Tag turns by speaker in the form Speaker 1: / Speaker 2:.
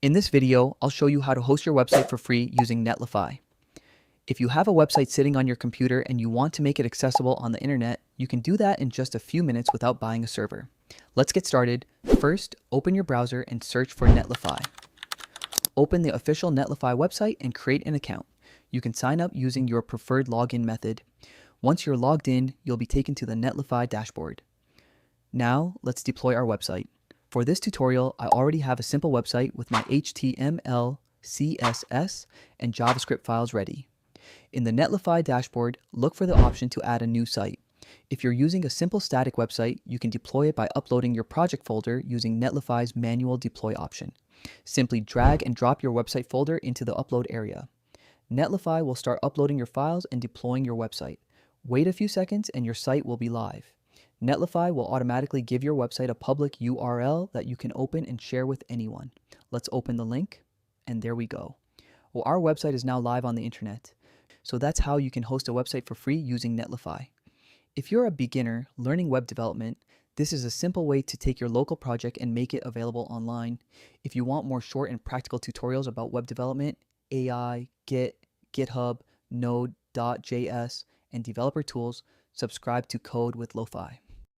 Speaker 1: In this video, I'll show you how to host your website for free using Netlify. If you have a website sitting on your computer and you want to make it accessible on the internet, you can do that in just a few minutes without buying a server. Let's get started. First, open your browser and search for Netlify. Open the official Netlify website and create an account. You can sign up using your preferred login method. Once you're logged in, you'll be taken to the Netlify dashboard. Now, let's deploy our website. For this tutorial, I already have a simple website with my HTML, CSS, and JavaScript files ready. In the Netlify dashboard, look for the option to add a new site. If you're using a simple static website, you can deploy it by uploading your project folder using Netlify's manual deploy option. Simply drag and drop your website folder into the upload area. Netlify will start uploading your files and deploying your website. Wait a few seconds and your site will be live. Netlify will automatically give your website a public URL that you can open and share with anyone. Let's open the link, and there we go. Well, our website is now live on the internet. So that's how you can host a website for free using Netlify. If you're a beginner learning web development, this is a simple way to take your local project and make it available online. If you want more short and practical tutorials about web development, AI, Git, GitHub, Node.js, and developer tools, subscribe to Code with Lo-Fi.